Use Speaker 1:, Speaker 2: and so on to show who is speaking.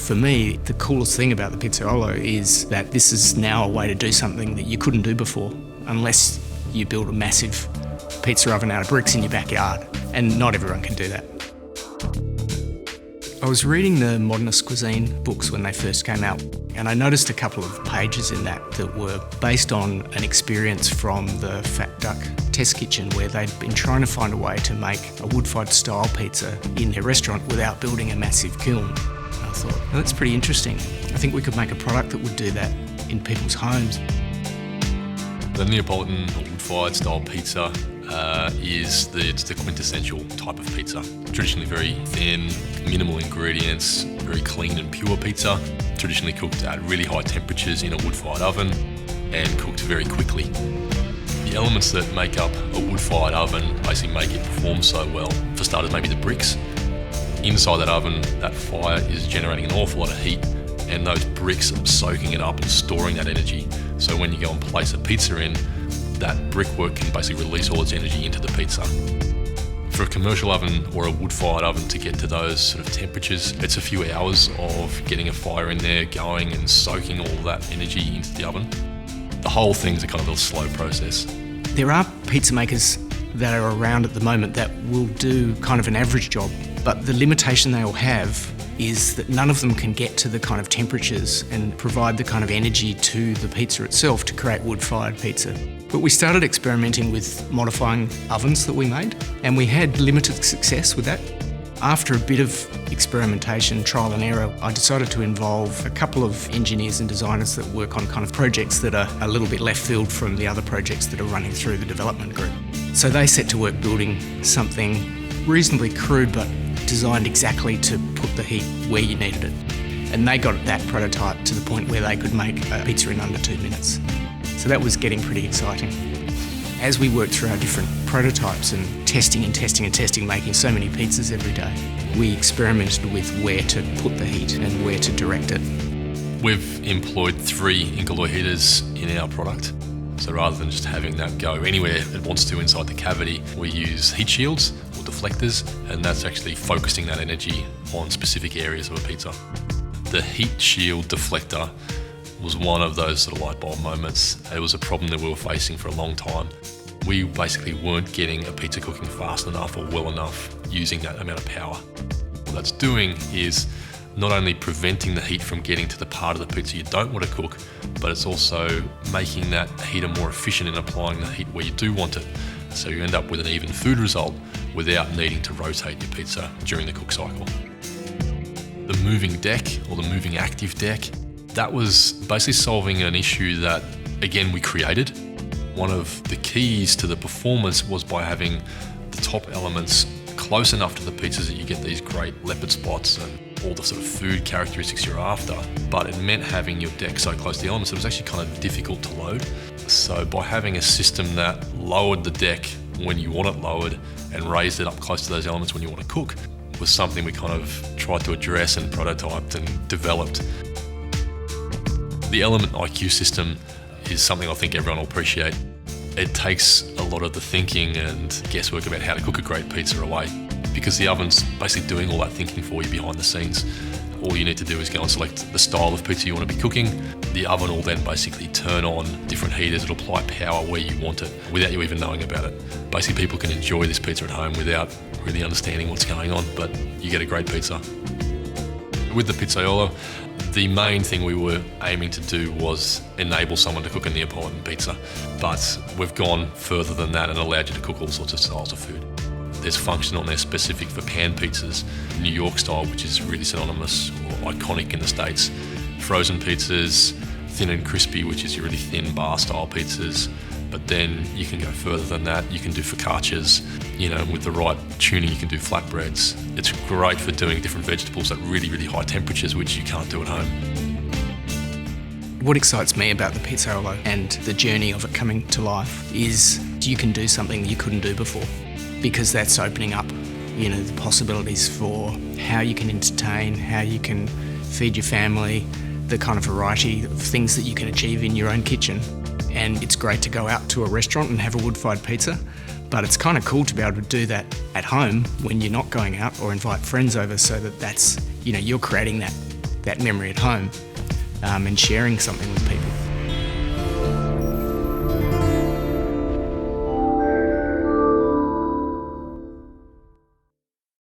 Speaker 1: For me, the coolest thing about the Pizzaiolo is that this is now a way to do something that you couldn't do before, unless you build a massive pizza oven out of bricks in your backyard, and not everyone can do that. I was reading the Modernist Cuisine books when they first came out, and I noticed a couple of pages in that were based on an experience from the Fat Duck test kitchen where they'd been trying to find a way to make a wood-fired style pizza in their restaurant without building a massive kiln. And I thought, well, that's pretty interesting. I think we could make a product that would do that in people's homes.
Speaker 2: The Neapolitan wood-fired style pizza is the quintessential type of pizza. Traditionally very thin, minimal ingredients, very clean and pure pizza. Traditionally cooked at really high temperatures in a wood-fired oven and cooked very quickly. The elements that make up a wood-fired oven basically make it perform so well. For starters, maybe the bricks. Inside that oven, that fire is generating an awful lot of heat, and those bricks are soaking it up and storing that energy. So when you go and place a pizza in, that brickwork can basically release all its energy into the pizza. For a commercial oven or a wood-fired oven to get to those sort of temperatures, it's a few hours of getting a fire in there, going and soaking all that energy into the oven. The whole thing's a kind of a slow process.
Speaker 1: There are pizza makers that are around at the moment that will do kind of an average job, but the limitation they all have is that none of them can get to the kind of temperatures and provide the kind of energy to the pizza itself to create wood-fired pizza. But we started experimenting with modifying ovens that we made, and we had limited success with that. After a bit of experimentation, trial and error, I decided to involve a couple of engineers and designers that work on kind of projects that are a little bit left field from the other projects that are running through the development group. So they set to work building something reasonably crude but designed exactly to put the heat where you needed it. And they got that prototype to the point where they could make a pizza in under 2 minutes. So that was getting pretty exciting. As we worked through our different prototypes and testing, making so many pizzas every day, we experimented with where to put the heat and where to direct it.
Speaker 2: We've employed 3 Incaloy heaters in our product. So rather than just having that go anywhere it wants to inside the cavity, we use heat shields or deflectors, and that's actually focusing that energy on specific areas of a pizza. The heat shield deflector was one of those sort of light bulb moments. It was a problem that we were facing for a long time. We basically weren't getting a pizza cooking fast enough or well enough using that amount of power. What that's doing is not only preventing the heat from getting to the part of the pizza you don't want to cook, but it's also making that heater more efficient in applying the heat where you do want it. So you end up with an even food result without needing to rotate your pizza during the cook cycle. The moving deck, or the moving active deck, that was basically solving an issue that, again, we created. One of the keys to the performance was by having the top elements close enough to the pizzas that you get these great leopard spots and all the sort of food characteristics you're after. But it meant having your deck so close to the elements, it was actually kind of difficult to load. So by having a system that lowered the deck when you want it lowered and raised it up close to those elements when you want to cook was something we kind of tried to address and prototyped and developed. The Element IQ system is something I think everyone will appreciate. It takes a lot of the thinking and guesswork about how to cook a great pizza away, because the oven's basically doing all that thinking for you behind the scenes. All you need to do is go and select the style of pizza you want to be cooking. The oven will then basically turn on different heaters. It'll apply power where you want it without you even knowing about it. Basically, people can enjoy this pizza at home without really understanding what's going on, but you get a great pizza. With the Pizzaiolo, the main thing we were aiming to do was enable someone to cook a Neapolitan pizza, but we've gone further than that and allowed you to cook all sorts of styles of food. There's function on there specific for pan pizzas, New York style, which is really synonymous or iconic in the States, frozen pizzas, thin and crispy, which is your really thin bar style pizzas. But then you can go further than that. You can do focaccias, with the right tuning, you can do flatbreads. It's great for doing different vegetables at really, really high temperatures, which you can't do at home.
Speaker 1: What excites me about the Pizzaiolo and the journey of it coming to life is you can do something that you couldn't do before, because that's opening up, the possibilities for how you can entertain, how you can feed your family, the kind of variety of things that you can achieve in your own kitchen. And it's great to go out to a restaurant and have a wood-fired pizza, but it's kind of cool to be able to do that at home when you're not going out, or invite friends over, so that's, you're creating that that memory at home and sharing something with people.